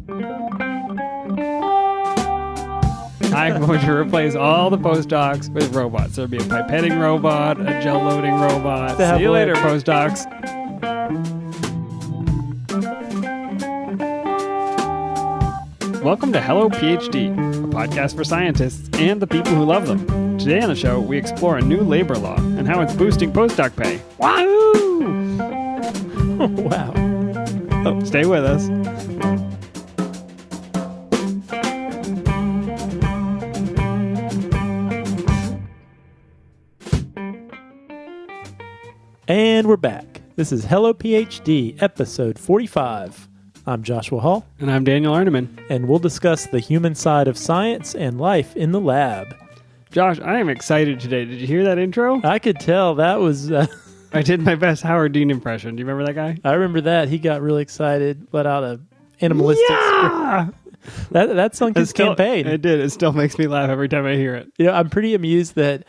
I'm going to replace all the postdocs with robots. There'll be a pipetting robot, a gel loading robot. See you later, postdocs. Welcome to Hello PhD, a podcast for scientists and the people who love them. Today on the show, we explore a new labor law and how it's boosting postdoc pay. Wahoo! Wow. Oh, stay with us. And we're back. This is Hello PhD, episode 45. I'm Joshua Hall. And I'm Daniel Arneman. And we'll discuss the human side of science and life in the lab. Josh, I am excited today. Did you hear that intro? I could tell that was... I did my best Howard Dean impression. Do you remember that guy? I remember that. He got really excited, let out a animalistic... Yeah! That sung his campaign. It did. It still makes me laugh every time I hear it. You know, I'm pretty amused that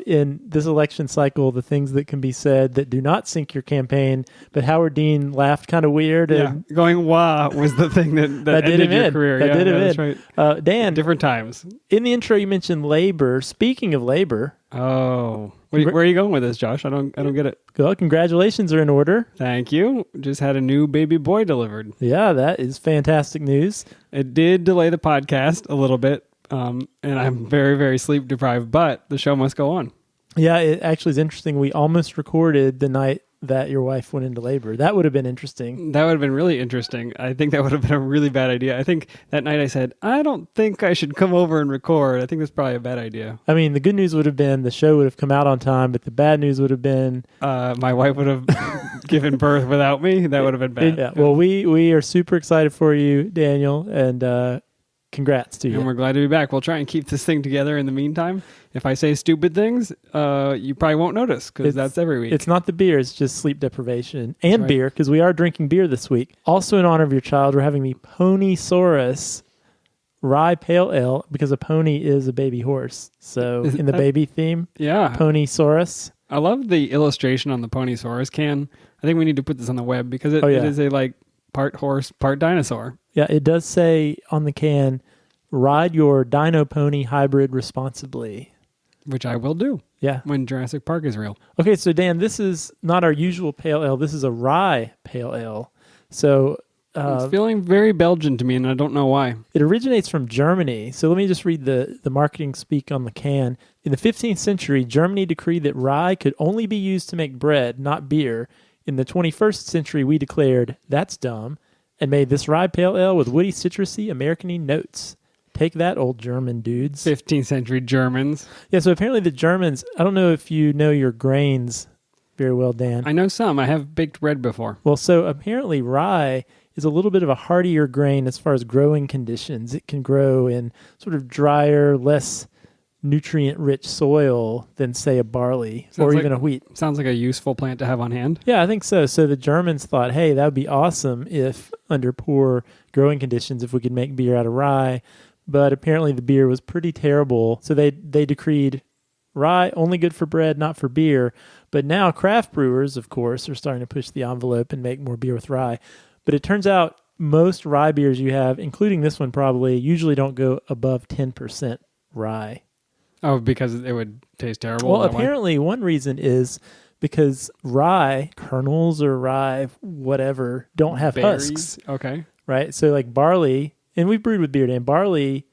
in this election cycle, the things that can be said that do not sink your campaign, but Howard Dean laughed kind of weird. And going wah was the thing that did ended him your in. career. That did him that's in. Right. Dan, different times. In the intro, you mentioned labor. Speaking of labor... Oh. Where are you going with this, Josh? I don't get it. Well, congratulations are in order. Thank you. Just had a new baby boy delivered. Yeah, that is fantastic news. It did delay the podcast a little bit, and I'm very, very sleep deprived, but the show must go on. Yeah, it actually is interesting. We almost recorded the night that your wife went into labor. That would have been interesting. That would have been really interesting. I think that would have been a really bad idea. I think that night I said, I don't think I should come over and record. I think that's probably a bad idea. I mean, the good news would have been the show would have come out on time, but the bad news would have been... my wife would have given birth without me. That would have been bad. Yeah. Well, we are super excited for you, Daniel, and congrats to you. And we're glad to be back. We'll try and keep this thing together in the meantime. If I say stupid things, you probably won't notice because that's every week. It's not the beer, it's just sleep deprivation. And right. Beer, because we are drinking beer this week. Also in honor of your child, we're having the Ponysaurus Rye Pale Ale, because a pony is a baby horse. So in the baby theme, yeah, Ponysaurus. I love the illustration on the Ponysaurus can. I think we need to put this on the web because it is a part horse, part dinosaur. Yeah, it does say on the can, ride your dino pony hybrid responsibly. Which I will do. Yeah. When Jurassic Park is real. Okay, so Dan, this is not our usual pale ale. This is a rye pale ale. So it's feeling very Belgian to me, and I don't know why. It originates from Germany. So let me just read the marketing speak on the can. In the 15th century, Germany decreed that rye could only be used to make bread, not beer. In the 21st century, we declared, that's dumb, and made this rye pale ale with woody, citrusy, American-y notes. Take that, old German dudes. 15th century Germans. Yeah, so apparently the Germans, I don't know if you know your grains very well, Dan. I know some. I have baked bread before. Well, so apparently rye is a little bit of a hardier grain as far as growing conditions. It can grow in sort of drier, less nutrient-rich soil than, say, a barley or even a wheat. Sounds like a useful plant to have on hand. Yeah, I think so. So the Germans thought, hey, that would be awesome if, under poor growing conditions, if we could make beer out of rye. But apparently the beer was pretty terrible. So they decreed rye only good for bread, not for beer. But now craft brewers, of course, are starting to push the envelope and make more beer with rye. But it turns out most rye beers you have, including this one probably, usually don't go above 10% rye. Oh, because it would taste terrible? Well, apparently one reason is because rye, kernels or rye, whatever, don't have husks. Okay. Right? So like barley... And we've brewed with beer, Dan. Barley,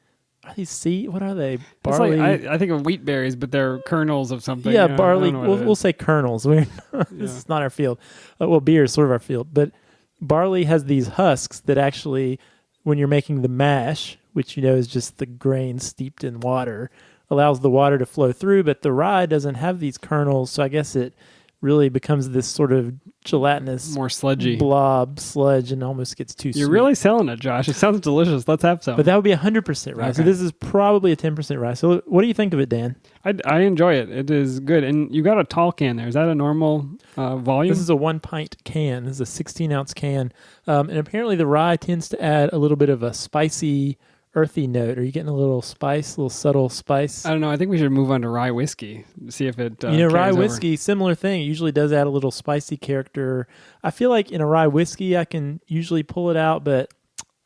are these seed? What are they? Barley. I think of wheat berries, but they're kernels of something. Yeah, barley. We'll say kernels. This is not our field. Well, beer is sort of our field. But barley has these husks that actually, when you're making the mash, which you know is just the grain steeped in water, allows the water to flow through. But the rye doesn't have these kernels, so I guess it really becomes this sort of gelatinous, more sludgy blob sludge, and almost gets too sweet. You're really selling it, Josh. It sounds delicious. Let's have some. But that would be 100% rye. Okay. So this is probably a 10% rye. So what do you think of it, Dan? I enjoy it. It is good. And you got a tall can there. Is that a normal volume? This is a 1 pint can. This is a 16-ounce can. And apparently the rye tends to add a little bit of a spicy, earthy note. Are you getting a little spice, a little subtle spice? I don't know. I think we should move on to rye whiskey. See if it rye whiskey, similar thing. It usually does add a little spicy character. I feel like in a rye whiskey, I can usually pull it out, but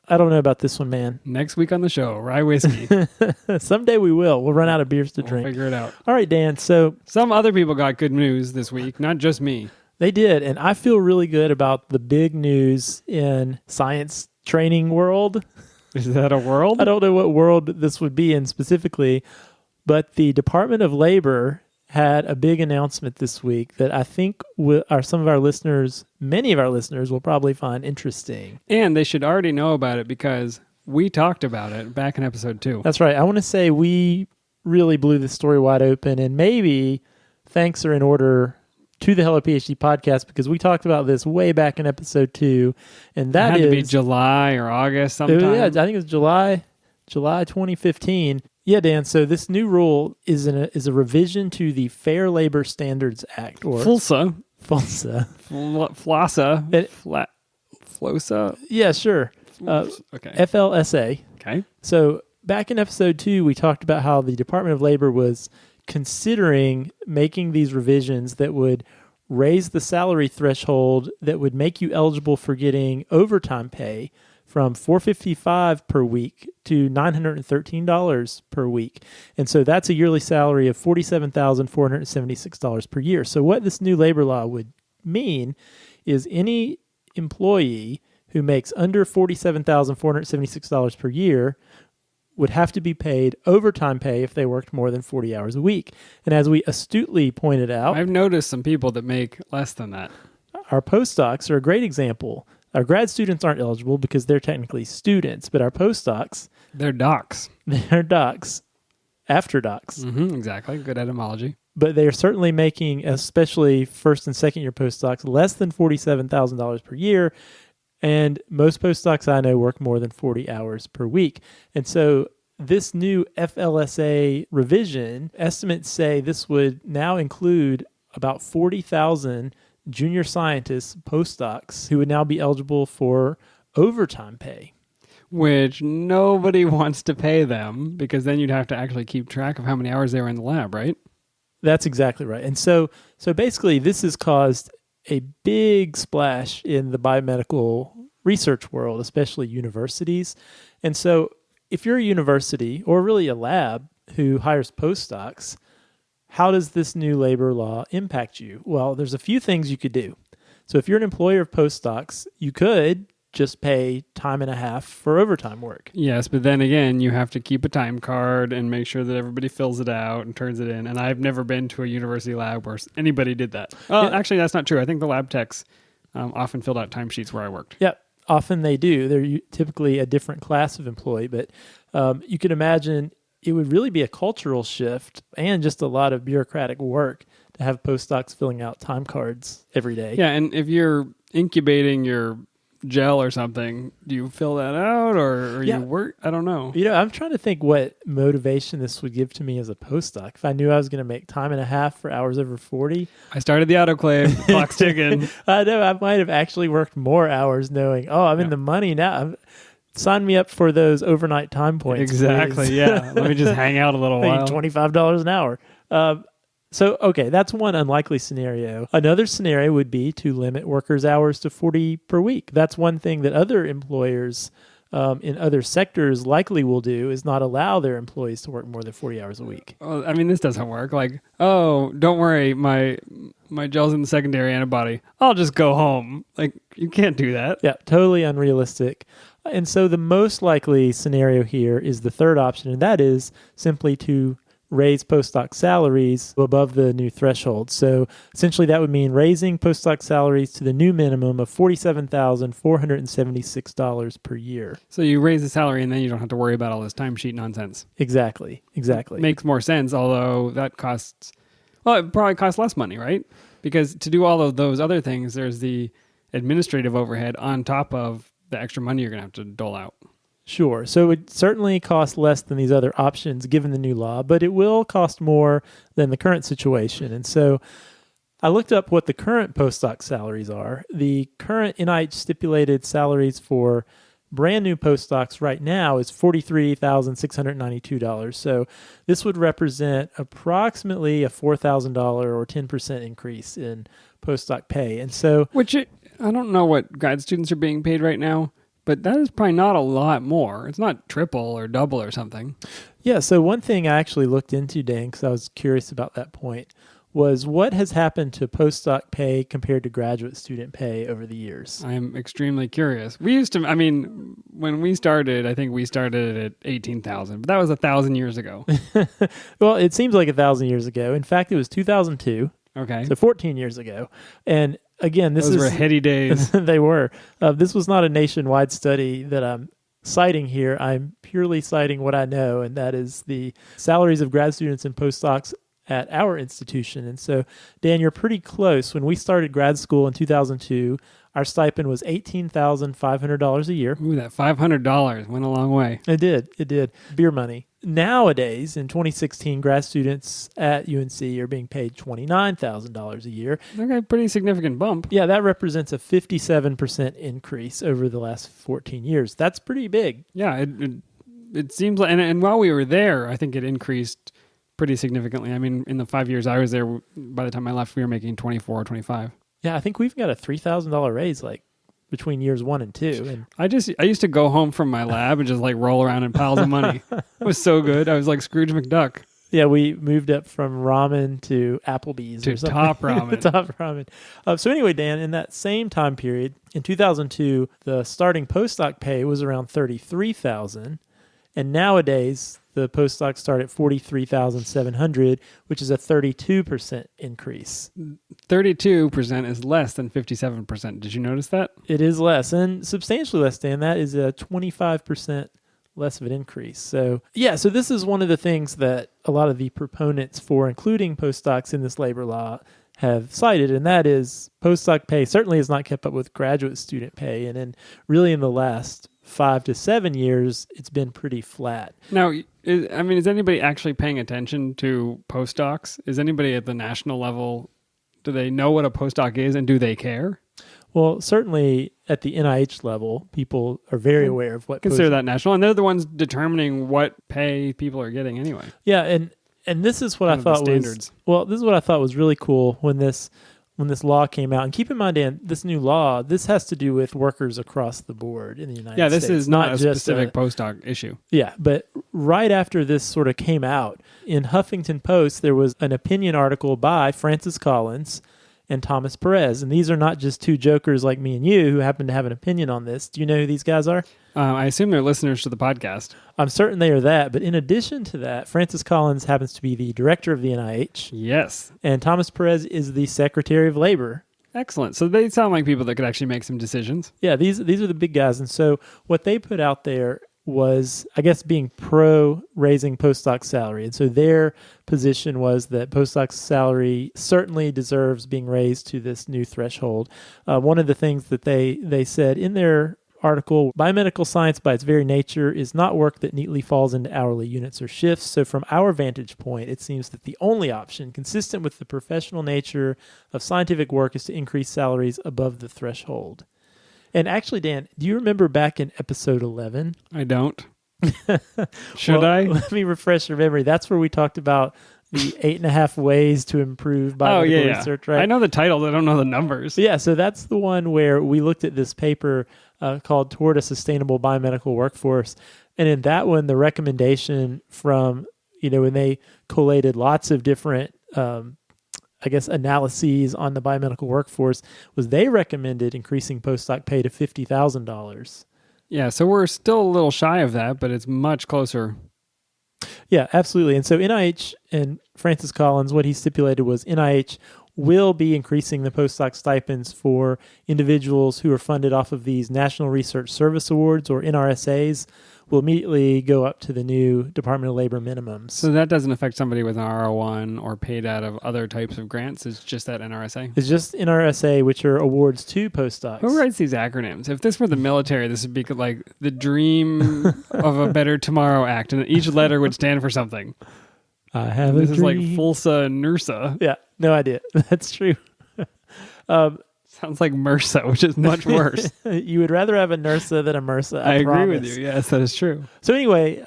I don't know about this one, man. Next week on the show, rye whiskey. Someday we will. We'll run out of beers to We'll drink. figure it out. All right, Dan. So Some other people got good news this week, not just me. they did, and I feel really good about the big news in science training world. Is that a world? I don't know what world this would be in specifically, but the Department of Labor had a big announcement this week that I think some of our listeners, many of our listeners, will probably find interesting. And they should already know about it because we talked about it back in episode 2. That's right. I want to say we really blew this story wide open, and maybe thanks are in order to the Hello PhD podcast because we talked about this way back in episode 2, and that it had to be July or August sometime. Yeah, I think it was July 2015. Yeah, Dan. So this new rule is a revision to the Fair Labor Standards Act, or FLSA. FLSA. FLOSA. Yeah, sure. Okay. FLSA. Okay. So back in episode 2, we talked about how the Department of Labor was considering making these revisions that would raise the salary threshold that would make you eligible for getting overtime pay from $455 per week to $913 per week. And so that's a yearly salary of $47,476 per year. So what this new labor law would mean is any employee who makes under $47,476 per year would have to be paid overtime pay if they worked more than 40 hours a week. And as we astutely pointed out, I've noticed some people that make less than that. Our postdocs are a great example. Our grad students aren't eligible because they're technically students, but our postdocs, they're docs. They're docs, after docs. Mm-hmm, exactly. Good etymology. But they're certainly making, especially first and second year postdocs, less than $47,000 per year. And most postdocs I know work more than 40 hours per week. And so this new FLSA revision, estimates say this would now include about 40,000 junior scientists, postdocs, who would now be eligible for overtime pay. Which nobody wants to pay them because then you'd have to actually keep track of how many hours they were in the lab, right? That's exactly right. And so basically this has caused a big splash in the biomedical research world, especially universities. And so if you're a university or really a lab who hires postdocs, how does this new labor law impact you? Well, there's a few things you could do. So if you're an employer of postdocs, you could just pay time and a half for overtime work. Yes, but then again, you have to keep a time card and make sure that everybody fills it out and turns it in. And I've never been to a university lab where anybody did that. Well, actually, that's not true. I think the lab techs often filled out timesheets where I worked. Yeah, often they do. They're typically a different class of employee, but you can imagine it would really be a cultural shift and just a lot of bureaucratic work to have postdocs filling out time cards every day. Yeah, and if you're incubating your gel or something, do you fill that out or you work? I don't know. You know, I'm trying to think what motivation this would give to me as a postdoc. If I knew I was going to make time and a half for hours over 40. I started the autoclave, the clock's ticking. I know I might have actually worked more hours knowing, I'm in the money now. Sign me up for those overnight time points. Exactly, please. yeah. Let me just hang out a little while. $25 an hour. Okay, that's one unlikely scenario. Another scenario would be to limit workers' hours to 40 per week. That's one thing that other employers in other sectors likely will do, is not allow their employees to work more than 40 hours a week. Well, I mean, this doesn't work. Like, oh, don't worry, my gel's in the secondary antibody. I'll just go home. Like, you can't do that. Yeah, totally unrealistic. And so the most likely scenario here is the third option, and that is simply to raise postdoc salaries above the new threshold. So essentially that would mean raising postdoc salaries to the new minimum of $47,476 per year. So you raise the salary and then you don't have to worry about all this timesheet nonsense. Exactly. Makes more sense, although that costs, well, it probably costs less money, right? Because to do all of those other things, there's the administrative overhead on top of the extra money you're going to have to dole out. Sure. So it would certainly cost less than these other options given the new law, but it will cost more than the current situation. And so I looked up what the current postdoc salaries are. The current NIH stipulated salaries for brand new postdocs right now is $43,692. So this would represent approximately a $4,000 or 10% increase in postdoc pay. And so, which I don't know what grad students are being paid right now, But that is probably not a lot more. It's not triple or double or something. Yeah, so one thing I actually looked into, Dan, because I was curious about that point, was what has happened to postdoc pay compared to graduate student pay over the years? I am extremely curious. We used to, when we started, I think we started at 18,000, but that was 1,000 years ago. Well, it seems like 1,000 years ago. In fact, it was 2002. Okay. So 14 years ago. And again, Those were heady days. They were. This was not a nationwide study that I'm citing here. I'm purely citing what I know, and that is the salaries of grad students and postdocs at our institution. And so, Dan, you're pretty close. When we started grad school in 2002, our stipend was $18,500 a year. Ooh, that $500 went a long way. It did. Beer money. Nowadays, in 2016, grad students at UNC are being paid $29,000 a year. Okay, pretty significant bump. Yeah, that represents a 57% increase over the last 14 years. That's pretty big. Yeah, it seems like, and while we were there, I think it increased pretty significantly. I mean, in the 5 years I was there, by the time I left, we were making 24 or 25. Yeah, I think we've got a $3,000 raise between years 1 and 2. And I used to go home from my lab and just roll around in piles of money. It was so good. I was like Scrooge McDuck. Yeah, we moved up from ramen to Applebee's to or something. top ramen. Top ramen. So anyway, Dan, in that same time period, in 2002, the starting postdoc pay was around $33,000, and nowadays the postdocs start at $43,700, which is a 32% increase. 32% is less than 57%. Did you notice that? It is less, and substantially less, Dan. That is a 25% less of an increase. So this is one of the things that a lot of the proponents for including postdocs in this labor law have cited, and that is postdoc pay certainly has not kept up with graduate student pay, and really in the last 5 to 7 years, it's been pretty flat. Now, is anybody actually paying attention to postdocs? Is anybody at the national level, do they know what a postdoc is, and do they care? Well, certainly at the NIH level, people are very aware of what consider that national, and they're the ones determining what pay people are getting anyway. Yeah, and this is what I thought was really cool when this law came out. And keep in mind, Dan, this new law, this has to do with workers across the board in the United States. Yeah, this is not a just specific postdoc issue. Yeah, but right after this sort of came out, in Huffington Post, there was an opinion article by Francis Collins and Thomas Perez. And these are not just two jokers like me and you who happen to have an opinion on this. Do you know who these guys are? I assume they're listeners to the podcast. I'm certain they are that. But in addition to that, Francis Collins happens to be the director of the NIH. Yes. And Thomas Perez is the Secretary of Labor. Excellent. So they sound like people that could actually make some decisions. Yeah, these are the big guys. And so what they put out there was, I guess, being pro raising postdoc salary. And so their position was that postdoc salary certainly deserves being raised to this new threshold. One of the things that they said in their article, biomedical science by its very nature is not work that neatly falls into hourly units or shifts. So from our vantage point, it seems that the only option consistent with the professional nature of scientific work is to increase salaries above the threshold. And actually, Dan, do you remember back in episode 11? I don't. Should I? Let me refresh your memory. That's where we talked about the 8.5 ways to improve biomedical research, right? I know the titles. I don't know the numbers. Yeah, so that's the one where we looked at this paper called Toward a Sustainable Biomedical Workforce. And in that one, the recommendation from, when they collated lots of different analyses on the biomedical workforce, was they recommended increasing postdoc pay to $50,000. Yeah, so we're still a little shy of that, but it's much closer. Yeah, absolutely. And so NIH and Francis Collins, what he stipulated was NIH will be increasing the postdoc stipends for individuals who are funded off of these National Research Service Awards, or NRSAs, will immediately go up to the new Department of Labor minimums. So that doesn't affect somebody with an R01 or paid out of other types of grants? It's just that NRSA? It's just NRSA, which are awards to postdocs. Who writes these acronyms? If this were the military, this would be like the Dream of a Better Tomorrow Act, and each letter would stand for something. I have this a is dream. Like FULSA and NURSA. Yeah, no idea. That's true. Sounds like MRSA, which is much worse. You would rather have a NURSA than a MRSA. I agree promise. with you. Yes, that is true. So anyway,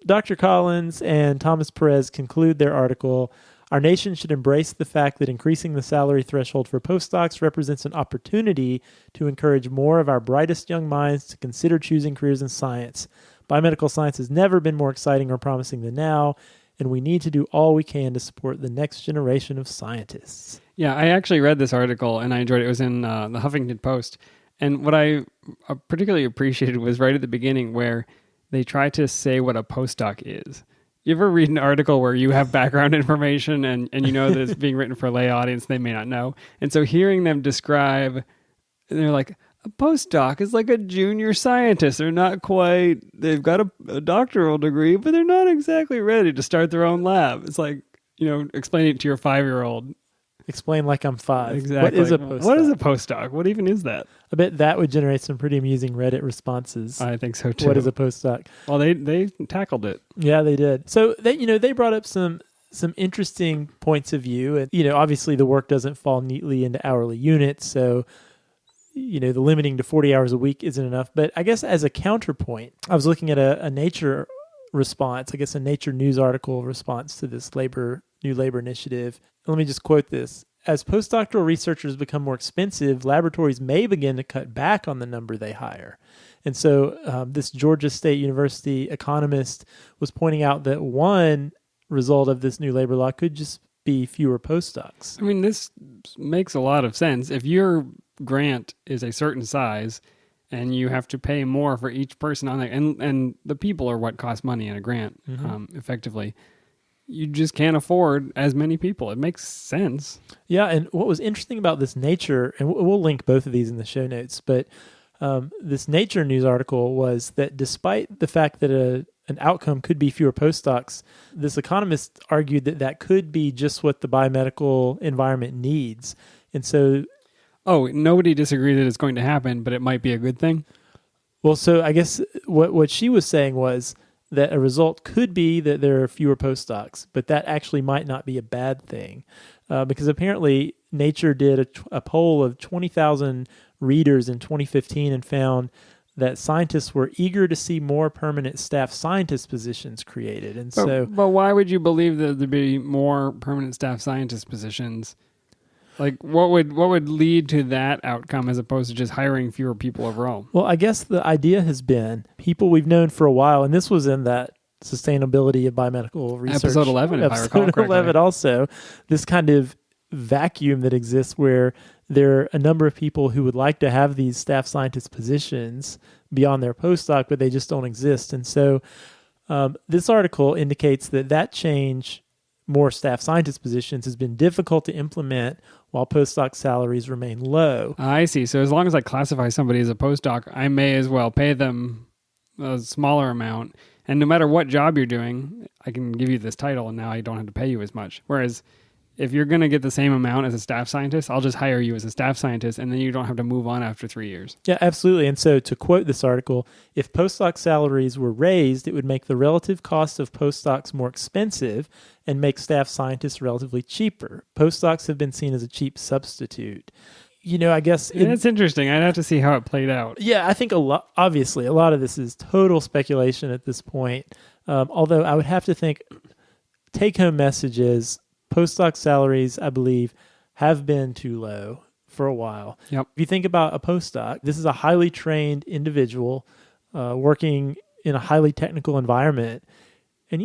Dr. Collins and Thomas Perez conclude their article. Our nation should embrace the fact that increasing the salary threshold for postdocs represents an opportunity to encourage more of our brightest young minds to consider choosing careers in science. Biomedical science has never been more exciting or promising than now, and we need to do all we can to support the next generation of scientists. Yeah, I actually read this article and I enjoyed it. It was in the Huffington Post. And what I particularly appreciated was right at the beginning where they try to say what a postdoc is. You ever read an article where you have background information and you know that it's being written for a lay audience, they may not know. And so hearing them describe, they're like, a postdoc is like a junior scientist. They're not quite, they've got a doctoral degree, but they're not exactly ready to start their own lab. It's like, explaining it to your 5-year-old. Explain like I'm 5. Exactly. What is a postdoc? What is a postdoc? What even is that? I bet that would generate some pretty amusing Reddit responses. I think so too. What is a postdoc? Well, they tackled it. Yeah, they did. So they brought up some interesting points of view, and obviously the work doesn't fall neatly into hourly units, so the limiting to 40 hours a week isn't enough. But I guess as a counterpoint, I was looking at a Nature response, I guess a Nature news article response to this new labor initiative. Let me just quote this. As postdoctoral researchers become more expensive, laboratories may begin to cut back on the number they hire. And so this Georgia State University economist was pointing out that one result of this new labor law could just be fewer postdocs. I mean, this makes a lot of sense. If your grant is a certain size and you have to pay more for each person on it, and the people are what cost money in a grant, effectively, you just can't afford as many people. It makes sense. Yeah, and what was interesting about this Nature, and we'll link both of these in the show notes, but this Nature news article was that despite the fact that an outcome could be fewer postdocs, this economist argued that could be just what the biomedical environment needs. And so... Oh, nobody disagreed that it's going to happen, but it might be a good thing? Well, so I guess what she was saying was that a result could be that there are fewer postdocs, but that actually might not be a bad thing, because apparently Nature did a poll of 20,000 readers in 2015 and found that scientists were eager to see more permanent staff scientist positions created. And but why would you believe that there'd be more permanent staff scientist positions? Like, what would lead to that outcome as opposed to just hiring fewer people overall? Well, I guess the idea has been people we've known for a while, and this was in that sustainability of biomedical research. Episode 11, if I recall correctly. Episode 11 also, this kind of vacuum that exists where there are a number of people who would like to have these staff scientist positions beyond their postdoc, but they just don't exist. And so this article indicates that change, more staff scientist positions, has been difficult to implement while postdoc salaries remain low. I see. So as long as I classify somebody as a postdoc, I may as well pay them a smaller amount. And no matter what job you're doing, I can give you this title and now I don't have to pay you as much. Whereas if you're going to get the same amount as a staff scientist, I'll just hire you as a staff scientist and then you don't have to move on after 3 years. Yeah, absolutely. And so to quote this article, if postdoc salaries were raised, it would make the relative cost of postdocs more expensive and make staff scientists relatively cheaper. Postdocs have been seen as a cheap substitute. I guess... It's interesting. I'd have to see how it played out. Yeah, I think obviously, a lot of this is total speculation at this point. Although I would have to think take-home messages... Postdoc salaries, I believe, have been too low for a while. Yep. If you think about a postdoc, this is a highly trained individual working in a highly technical environment. And,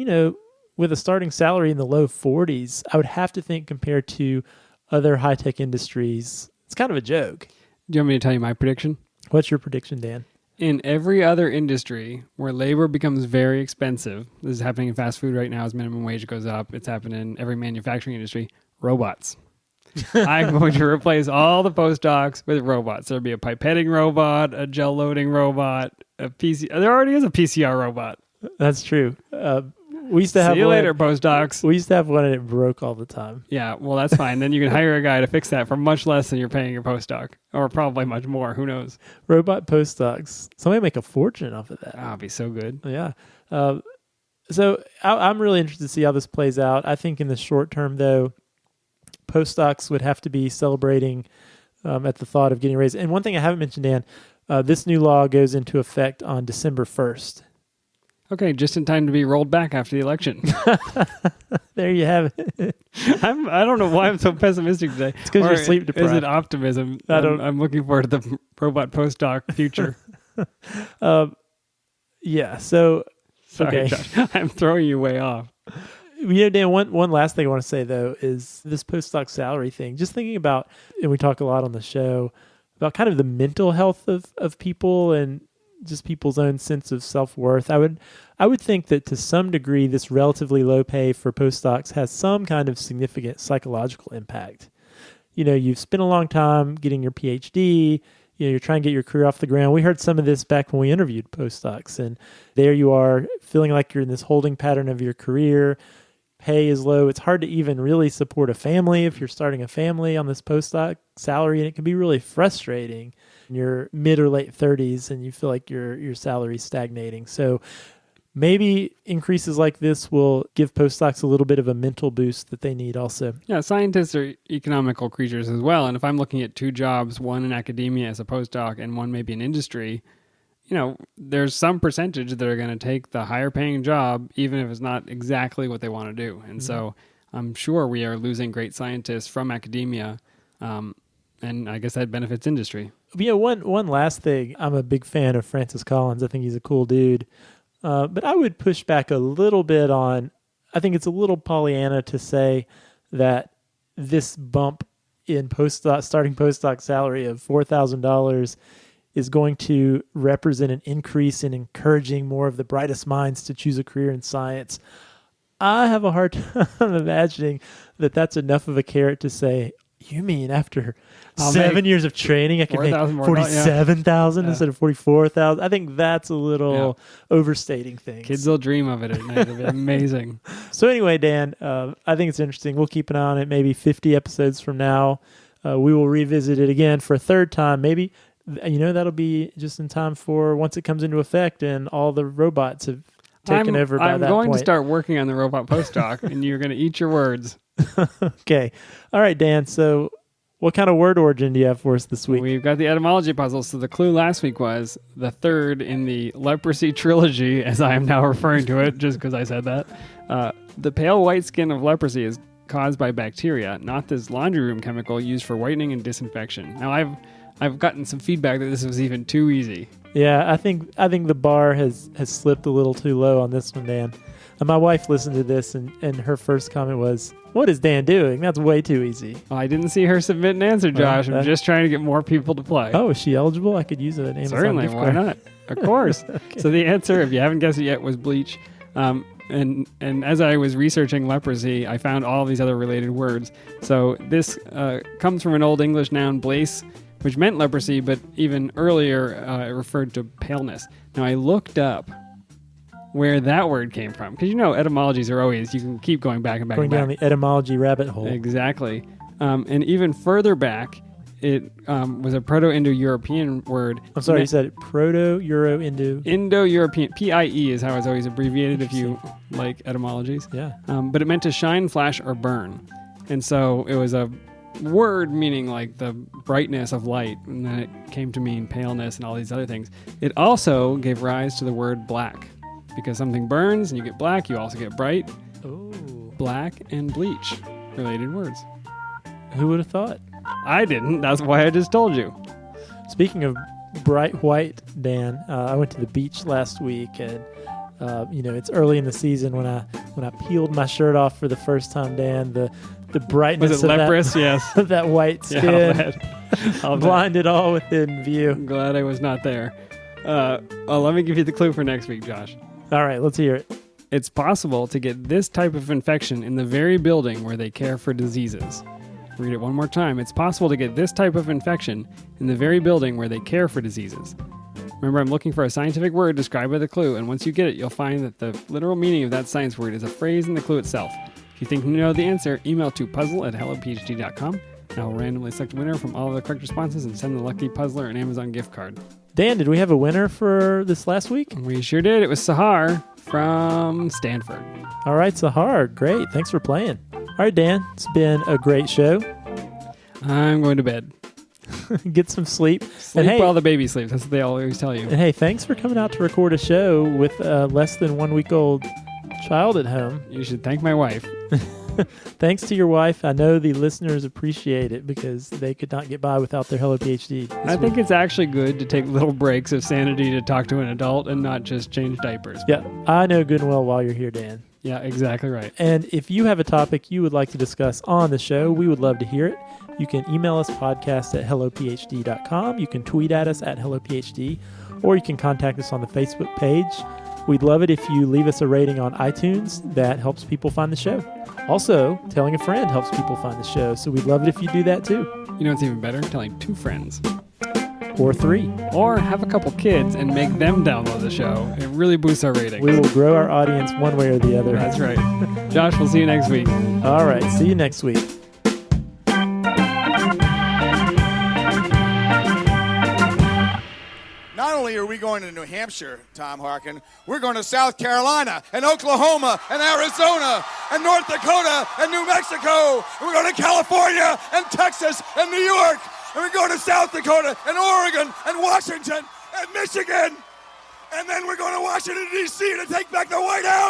with a starting salary in the low 40s, I would have to think compared to other high-tech industries, it's kind of a joke. Do you want me to tell you my prediction? What's your prediction, Dan? In every other industry where labor becomes very expensive, this is happening in fast food right now as minimum wage goes up, it's happening in every manufacturing industry, robots. I'm going to replace all the postdocs with robots. There'll be a pipetting robot, a gel loading robot, a PC. There already is a PCR robot. That's true. We used to have See you later, postdocs. We used to have one and it broke all the time. Yeah, well, that's fine. Then you can hire a guy to fix that for much less than you're paying your postdoc, or probably much more. Who knows? Robot postdocs. Somebody make a fortune off of that. Oh, it'd be so good. Yeah. So I'm really interested to see how this plays out. I think in the short term, though, postdocs would have to be celebrating at the thought of getting raised. And one thing I haven't mentioned, Dan, this new law goes into effect on December 1st. Okay, just in time to be rolled back after the election. There you have it. I don't know why I'm so pessimistic today. It's because you're sleep deprived. Is it optimism? I'm looking forward to the robot postdoc future. Yeah. So, Sorry, okay. Josh. I'm throwing you way off. Dan, one last thing I want to say, though, is this postdoc salary thing. Just thinking about, and we talk a lot on the show, about kind of the mental health of people and just people's own sense of self-worth. I would think that to some degree, this relatively low pay for postdocs has some kind of significant psychological impact. You've spent a long time getting your PhD. You're trying to get your career off the ground. We heard some of this back when we interviewed postdocs, and there you are feeling like you're in this holding pattern of your career. Pay is low. It's hard to even really support a family if you're starting a family on this postdoc salary, and it can be really frustrating in your mid or late 30s and you feel like your salary's stagnating. So maybe increases like this will give postdocs a little bit of a mental boost that they need also. Yeah, scientists are economical creatures as well. And if I'm looking at two jobs, one in academia as a postdoc and one maybe in industry, there's some percentage that are going to take the higher paying job, even if it's not exactly what they want to do. And so I'm sure we are losing great scientists from academia. And I guess that benefits industry. One last thing. I'm a big fan of Francis Collins. I think he's a cool dude. But I would push back a little bit on, I think it's a little Pollyanna to say that this bump in starting postdoc salary of $4,000 is going to represent an increase in encouraging more of the brightest minds to choose a career in science. I have a hard time imagining that that's enough of a carrot to say, you mean after 7 years of training, I can make $47,000 instead of $44,000? I think that's a little overstating things. Kids will dream of it at night. It'll be amazing. So anyway, Dan, I think it's interesting. We'll keep an eye on it. Maybe 50 episodes from now, we will revisit it again for a third time. Maybe, that'll be just in time for once it comes into effect and all the robots have taken over by that point. I'm going to start working on the robot postdoc, and you're going to eat your words. Okay. All right, Dan. So what kind of word origin do you have for us this week? We've got the etymology puzzle. So the clue last week was the third in the leprosy trilogy, as I am now referring to it, just because I said that. The pale white skin of leprosy is caused by bacteria, not this laundry room chemical used for whitening and disinfection. Now, I've gotten some feedback that this was even too easy. Yeah, I think the bar has slipped a little too low on this one, Dan. And my wife listened to this, and her first comment was, "What is Dan doing? That's way too easy." Well, I didn't see her submit an answer, Josh. I'm just trying to get more people to play. Oh, is she eligible? I could use an Amazon Certainly, gift why card. not? Of course. Okay. So the answer, if you haven't guessed it yet, was bleach. And as I was researching leprosy, I found all these other related words. So this comes from an Old English noun, blace, which meant leprosy, but even earlier it referred to paleness. Now I looked up where that word came from, because etymologies are always, you can keep going back and back Going and back. down the etymology rabbit hole. Exactly. And even further back, it was a Proto-Indo-European word. I'm sorry, you said Proto-Euro-Indo. Indo-European. PIE is how it's always abbreviated if you like etymologies. Yeah. But it meant to shine, flash, or burn. And so it was a word meaning like the brightness of light, and then it came to mean paleness and all these other things. It also gave rise to the word black, because something burns and you get black, you also get bright. Oh. Black and bleach, related words. Who would have thought? I didn't. That's why I just told you. Speaking of bright white, Dan, I went to the beach last week, and it's early in the season when I peeled my shirt off for the first time, Dan. The brightness Was it of leprous? Yes. of that white skin I'll blinded all within view. I'm glad I was not there. Let me give you the clue for next week, Josh. All right, let's hear it. It's possible to get this type of infection in the very building where they care for diseases. Read it one more time. It's possible to get this type of infection in the very building where they care for diseases. Remember, I'm looking for a scientific word described by the clue, and once you get it, you'll find that the literal meaning of that science word is a phrase in the clue itself. If you think you know the answer, email to puzzle@hellophd.com, and I'll randomly select a winner from all of the correct responses and send the lucky puzzler an Amazon gift card. Dan, did we have a winner for this last week? We sure did. It was Sahar from Stanford. All right, Sahar, great. Thanks for playing. All right, Dan, it's been a great show. I'm going to bed. Get some sleep. Sleep And hey, while the baby sleeps. That's what they always tell you. and hey, thanks for coming out to record a show with a less than 1 week old child at home. You should thank my wife. Thanks to your wife. I know the listeners appreciate it because they could not get by without their Hello PhD. I think it's actually good to take little breaks of sanity to talk to an adult and not just change diapers. Yeah, I know good and well why you're here, Dan. Yeah, exactly right. And if you have a topic you would like to discuss on the show, we would love to hear it. You can email us podcast@hellophd.com. You can tweet at us at hellophd, or you can contact us on the Facebook page. We'd love it if you leave us a rating on iTunes. That helps people find the show. Also, telling a friend helps people find the show, so we'd love it if you do that too. You know what's even better? Telling 2 friends. Or 3. Or have a couple kids and make them download the show. It really boosts our ratings. We will grow our audience one way or the other. That's right. Josh, we'll see you next week. All right, see you next week. Not only are we going to New Hampshire, Tom Harkin, we're going to South Carolina and Oklahoma and Arizona and North Dakota and New Mexico. And we're going to California and Texas and New York. And we're going to South Dakota and Oregon and Washington and Michigan. And then we're going to Washington, D.C. to take back the White House.